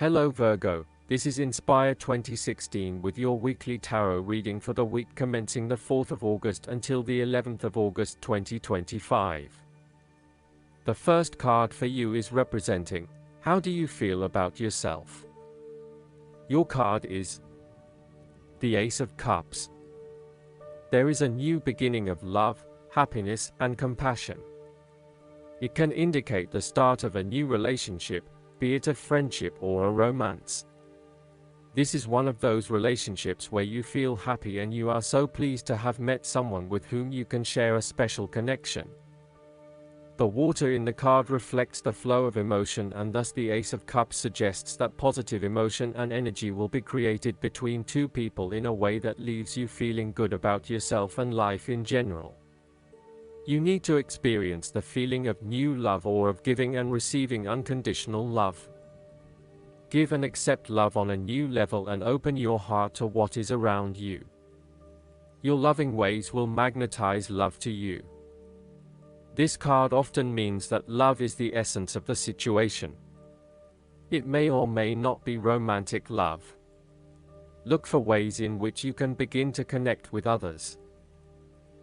Hello Virgo, this is Inspire 2016 with your weekly tarot reading for the week commencing the 4th of August until the 11th of August 2025. The first card for you is representing, how do you feel about yourself? Your card is the Ace of Cups. There is a new beginning of love, happiness, and compassion. It can indicate the start of a new relationship, be it a friendship or a romance. This is one of those relationships where you feel happy and you are so pleased to have met someone with whom you can share a special connection. The water in the card reflects the flow of emotion, and thus the Ace of Cups suggests that positive emotion and energy will be created between two people in a way that leaves you feeling good about yourself and life in general. You need to experience the feeling of new love or of giving and receiving unconditional love. Give and accept love on a new level and open your heart to what is around you. Your loving ways will magnetize love to you. This card often means that love is the essence of the situation. It may or may not be romantic love. Look for ways in which you can begin to connect with others.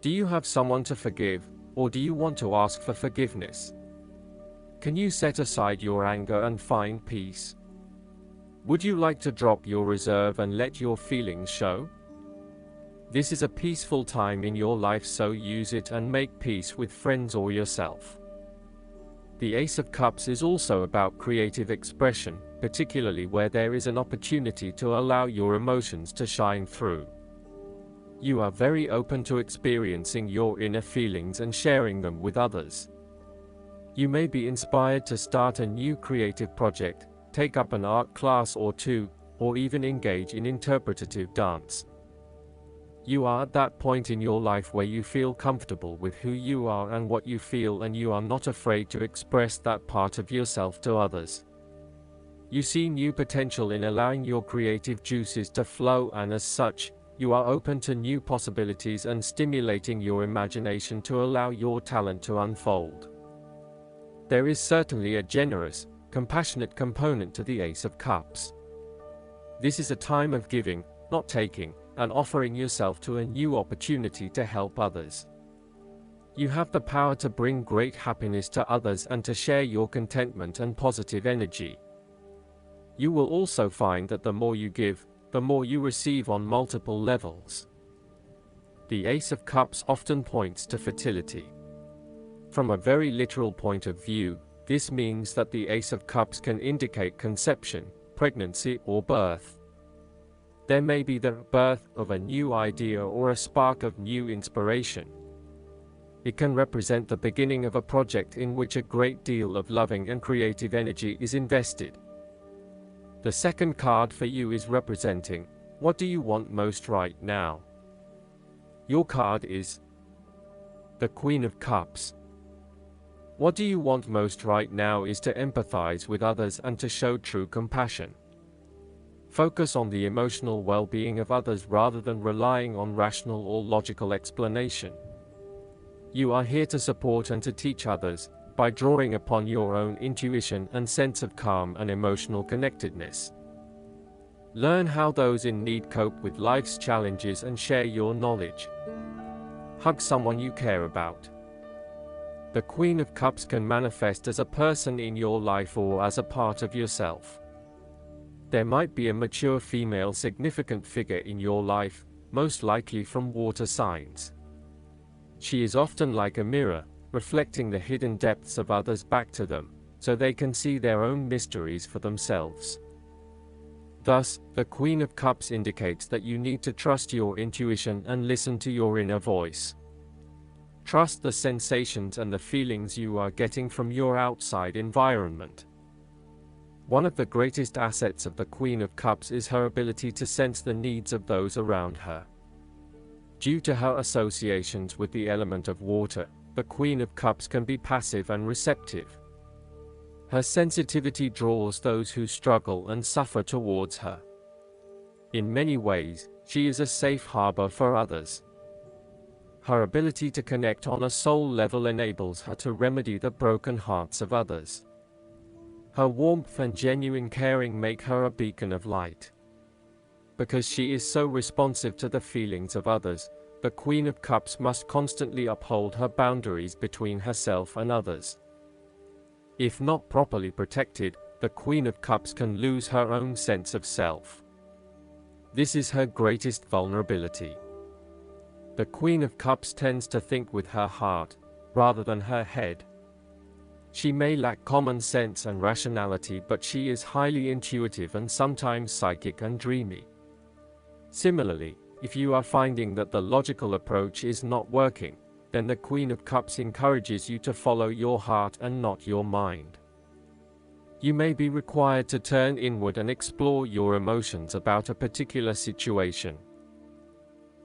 Do you have someone to forgive, or do you want to ask for forgiveness? Can you set aside your anger and find peace? Would you like to drop your reserve and let your feelings show? This is a peaceful time in your life, so use it and make peace with friends or yourself. The Ace of Cups is also about creative expression, particularly where there is an opportunity to allow your emotions to shine through. You are very open to experiencing your inner feelings and sharing them with others. You may be inspired to start a new creative project, take up an art class or two, or even engage in interpretative dance. You are at that point in your life where you feel comfortable with who you are and what you feel, and you are not afraid to express that part of yourself to others. You see new potential in allowing your creative juices to flow, and as such, you are open to new possibilities and stimulating your imagination to allow your talent to unfold. There is certainly a generous, compassionate component to the Ace of Cups. This is a time of giving, not taking, and offering yourself to a new opportunity to help others. You have the power to bring great happiness to others and to share your contentment and positive energy. You will also find that the more you give, the more you receive on multiple levels. The Ace of Cups often points to fertility. From a very literal point of view, this means that the Ace of Cups can indicate conception, pregnancy, or birth. There may be the birth of a new idea or a spark of new inspiration. It can represent the beginning of a project in which a great deal of loving and creative energy is invested. The second card for you is representing, what do you want most right now? Your card is the Queen of Cups. What do you want most right now is to empathize with others and to show true compassion. Focus on the emotional well-being of others rather than relying on rational or logical explanation. You are here to support and to teach others, by drawing upon your own intuition and sense of calm and emotional connectedness. Learn how those in need cope with life's challenges and share your knowledge. Hug someone you care about. The Queen of Cups can manifest as a person in your life or as a part of yourself. There might be a mature female significant figure in your life, most likely from water signs. She is often like a mirror, reflecting the hidden depths of others back to them, so they can see their own mysteries for themselves. Thus, the Queen of Cups indicates that you need to trust your intuition and listen to your inner voice. Trust the sensations and the feelings you are getting from your outside environment. One of the greatest assets of the Queen of Cups is her ability to sense the needs of those around her. Due to her associations with the element of water, the Queen of Cups can be passive and receptive. Her sensitivity draws those who struggle and suffer towards her. In many ways, she is a safe harbor for others. Her ability to connect on a soul level enables her to remedy the broken hearts of others. Her warmth and genuine caring make her a beacon of light. Because she is so responsive to the feelings of others, the Queen of Cups must constantly uphold her boundaries between herself and others. If not properly protected, the Queen of Cups can lose her own sense of self. This is her greatest vulnerability. The Queen of Cups tends to think with her heart, rather than her head. She may lack common sense and rationality, but she is highly intuitive and sometimes psychic and dreamy. Similarly, if you are finding that the logical approach is not working, then the Queen of Cups encourages you to follow your heart and not your mind. You may be required to turn inward and explore your emotions about a particular situation.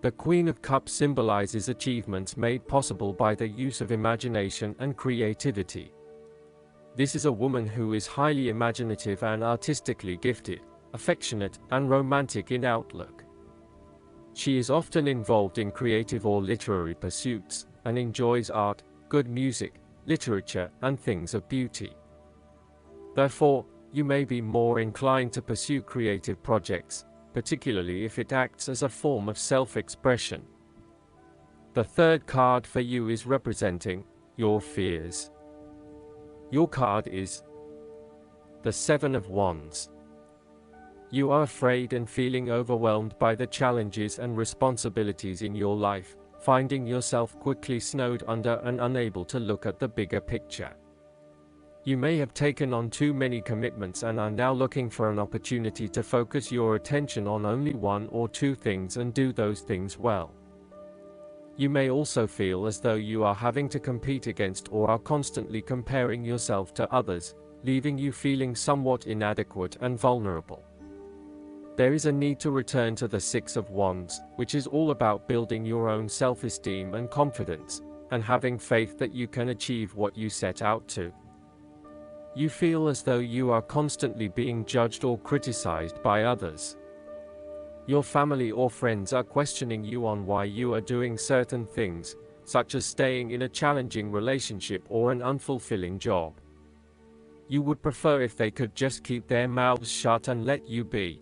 The Queen of Cups symbolizes achievements made possible by the use of imagination and creativity. This is a woman who is highly imaginative and artistically gifted, affectionate and romantic in outlook. She is often involved in creative or literary pursuits, and enjoys art, good music, literature, and things of beauty. Therefore, you may be more inclined to pursue creative projects, particularly if it acts as a form of self-expression. The third card for you is representing your fears. Your card is the Seven of Wands. You are afraid and feeling overwhelmed by the challenges and responsibilities in your life, finding yourself quickly snowed under and unable to look at the bigger picture. You may have taken on too many commitments and are now looking for an opportunity to focus your attention on only one or two things and do those things well. You may also feel as though you are having to compete against or are constantly comparing yourself to others, leaving you feeling somewhat inadequate and vulnerable. There is a need to return to the Six of Wands, which is all about building your own self-esteem and confidence, and having faith that you can achieve what you set out to. You feel as though you are constantly being judged or criticized by others. Your family or friends are questioning you on why you are doing certain things, such as staying in a challenging relationship or an unfulfilling job. You would prefer if they could just keep their mouths shut and let you be.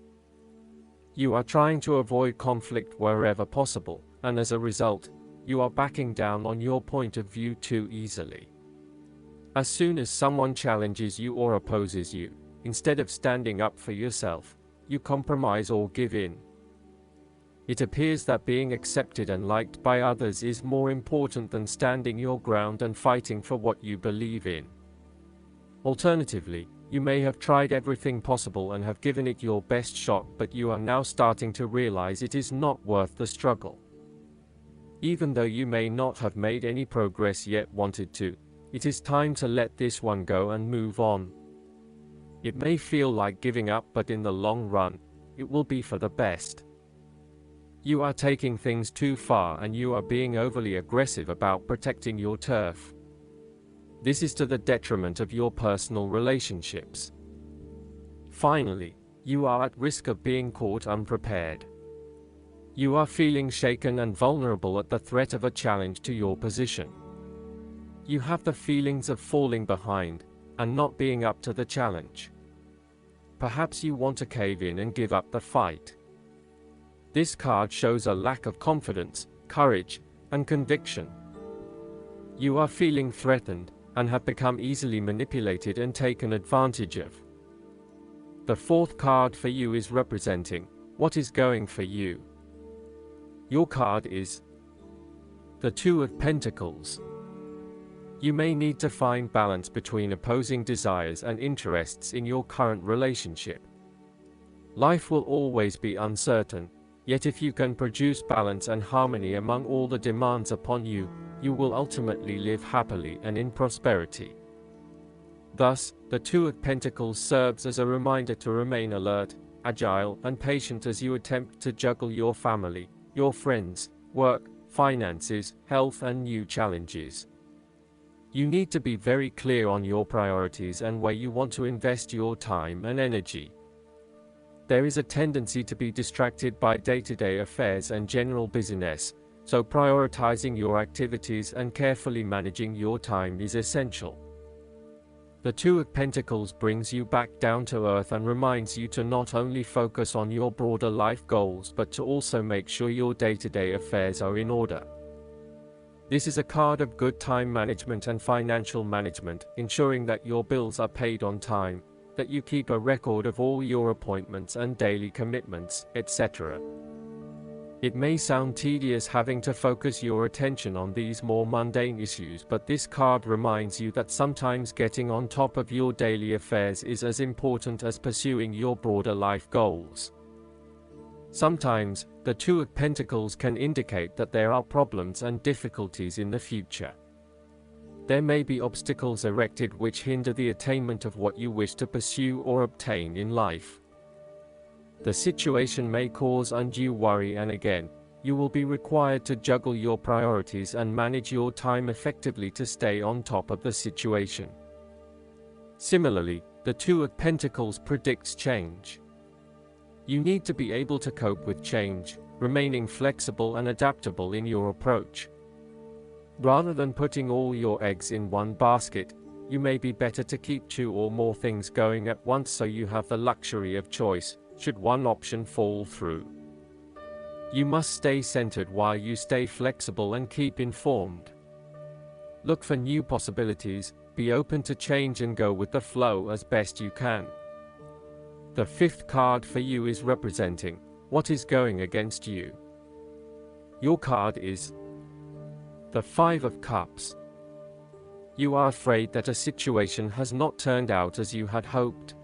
You are trying to avoid conflict wherever possible, and as a result, you are backing down on your point of view too easily. As soon as someone challenges you or opposes you, instead of standing up for yourself, you compromise or give in. It appears that being accepted and liked by others is more important than standing your ground and fighting for what you believe in. Alternatively, you may have tried everything possible and have given it your best shot, but you are now starting to realize it is not worth the struggle. Even though you may not have made any progress yet wanted to, it is time to let this one go and move on. It may feel like giving up, but in the long run, it will be for the best. You are taking things too far and you are being overly aggressive about protecting your turf. This is to the detriment of your personal relationships. Finally, you are at risk of being caught unprepared. You are feeling shaken and vulnerable at the threat of a challenge to your position. You have the feelings of falling behind and not being up to the challenge. Perhaps you want to cave in and give up the fight. This card shows a lack of confidence, courage, and conviction. You are feeling threatened and have become easily manipulated and taken advantage of. The fourth card for you is representing what is going for you. Your card is the Two of Pentacles. You may need to find balance between opposing desires and interests in your current relationship. Life will always be uncertain, yet if you can produce balance and harmony among all the demands upon you, you will ultimately live happily and in prosperity. Thus, the Two of Pentacles serves as a reminder to remain alert, agile, and patient as you attempt to juggle your family, your friends, work, finances, health, and new challenges. You need to be very clear on your priorities and where you want to invest your time and energy. There is a tendency to be distracted by day-to-day affairs and general busyness, so prioritizing your activities and carefully managing your time is essential. The Two of Pentacles brings you back down to earth and reminds you to not only focus on your broader life goals but to also make sure your day-to-day affairs are in order. This is a card of good time management and financial management, ensuring that your bills are paid on time, that you keep a record of all your appointments and daily commitments, etc. It may sound tedious having to focus your attention on these more mundane issues, but this card reminds you that sometimes getting on top of your daily affairs is as important as pursuing your broader life goals. Sometimes, the Two of Pentacles can indicate that there are problems and difficulties in the future. There may be obstacles erected which hinder the attainment of what you wish to pursue or obtain in life. The situation may cause undue worry, and again, you will be required to juggle your priorities and manage your time effectively to stay on top of the situation. Similarly, the Two of Pentacles predicts change. You need to be able to cope with change, remaining flexible and adaptable in your approach. Rather than putting all your eggs in one basket, you may be better to keep 2 or more things going at once so you have the luxury of choice, should one option fall through. You must stay centered while you stay flexible and keep informed. Look for new possibilities, be open to change and go with the flow as best you can. The 5th card for you is representing what is going against you. Your card is the 5 of Cups. You are afraid that a situation has not turned out as you had hoped.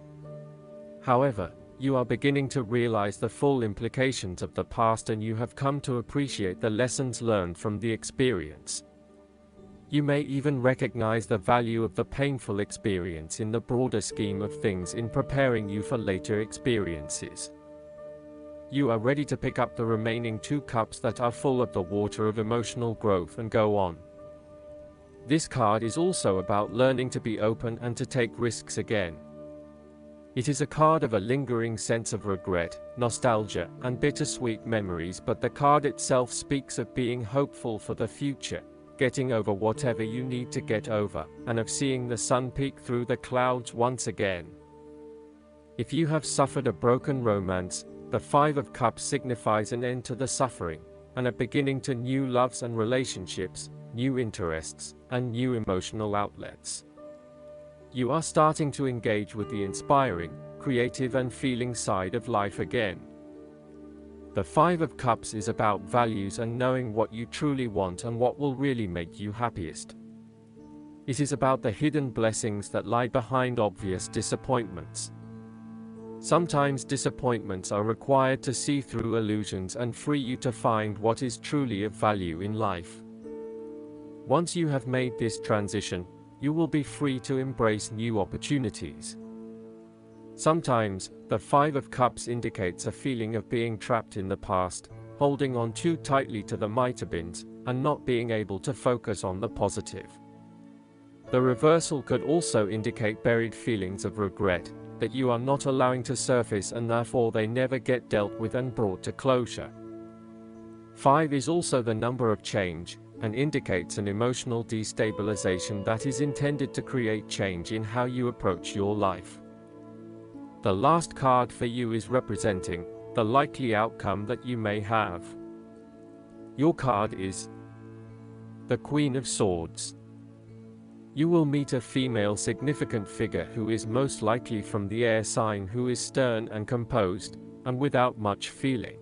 However, you are beginning to realize the full implications of the past and you have come to appreciate the lessons learned from the experience. You may even recognize the value of the painful experience in the broader scheme of things in preparing you for later experiences. You are ready to pick up the remaining 2 cups that are full of the water of emotional growth and go on. This card is also about learning to be open and to take risks again. It is a card of a lingering sense of regret, nostalgia, and bittersweet memories, but the card itself speaks of being hopeful for the future, getting over whatever you need to get over, and of seeing the sun peek through the clouds once again. If you have suffered a broken romance, the 5 of Cups signifies an end to the suffering, and a beginning to new loves and relationships, new interests, and new emotional outlets. You are starting to engage with the inspiring, creative and feeling side of life again. The 5 of Cups is about values and knowing what you truly want and what will really make you happiest. It is about the hidden blessings that lie behind obvious disappointments. Sometimes disappointments are required to see through illusions and free you to find what is truly of value in life. Once you have made this transition, you will be free to embrace new opportunities. Sometimes, the 5 of Cups indicates a feeling of being trapped in the past, holding on too tightly to the might-have-beens, and not being able to focus on the positive. The reversal could also indicate buried feelings of regret, that you are not allowing to surface and therefore they never get dealt with and brought to closure. 5 is also the number of change, and indicates an emotional destabilization that is intended to create change in how you approach your life. The last card for you is representing the likely outcome that you may have. Your card is the Queen of Swords. You will meet a female significant figure who is most likely from the air sign, who is stern and composed, and without much feeling.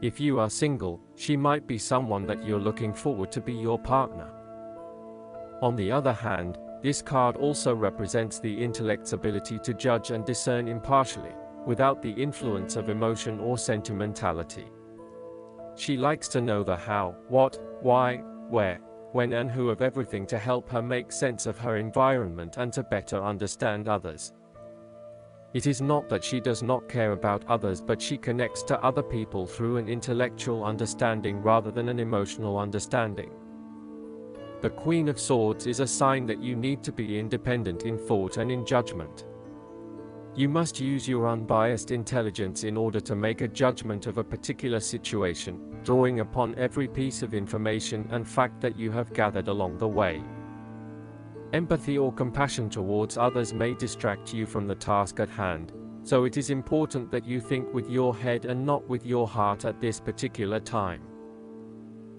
If you are single, she might be someone that you're looking forward to be your partner. On the other hand, this card also represents the intellect's ability to judge and discern impartially, without the influence of emotion or sentimentality. She likes to know the how, what, why, where, when and who of everything to help her make sense of her environment and to better understand others. It is not that she does not care about others, but she connects to other people through an intellectual understanding rather than an emotional understanding. The Queen of Swords is a sign that you need to be independent in thought and in judgment. You must use your unbiased intelligence in order to make a judgment of a particular situation, drawing upon every piece of information and fact that you have gathered along the way. Empathy or compassion towards others may distract you from the task at hand, so it is important that you think with your head and not with your heart at this particular time.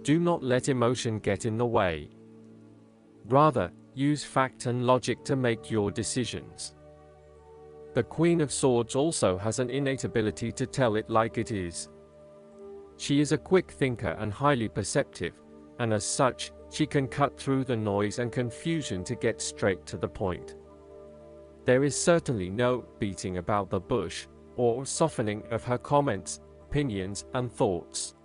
Do not let emotion get in the way. Rather, use fact and logic to make your decisions. The Queen of Swords also has an innate ability to tell it like it is. She is a quick thinker and highly perceptive, and as such, she can cut through the noise and confusion to get straight to the point. There is certainly no beating about the bush, or softening of her comments, opinions, and thoughts.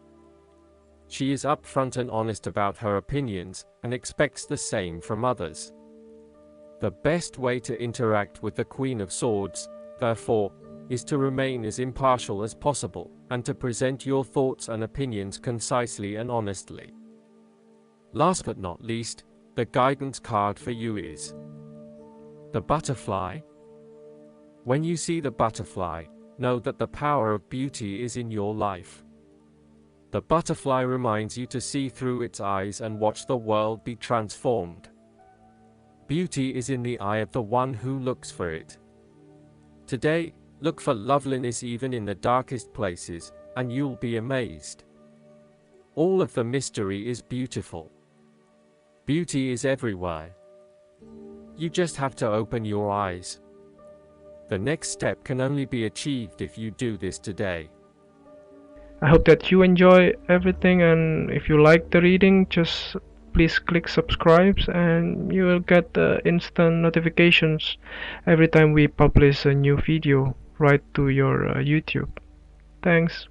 She is upfront and honest about her opinions, and expects the same from others. The best way to interact with the Queen of Swords, therefore, is to remain as impartial as possible, and to present your thoughts and opinions concisely and honestly. Last but not least, the guidance card for you is the butterfly. When you see the butterfly, know that the power of beauty is in your life. The butterfly reminds you to see through its eyes and watch the world be transformed. Beauty is in the eye of the one who looks for it. Today, look for loveliness even in the darkest places, and you'll be amazed. All of the mystery is beautiful. Beauty is everywhere. You just have to open your eyes. The next step can only be achieved if you do this today. I hope that you enjoy everything, and if you like the reading, just please click subscribe and you will get instant notifications every time we publish a new video right to your YouTube. Thanks.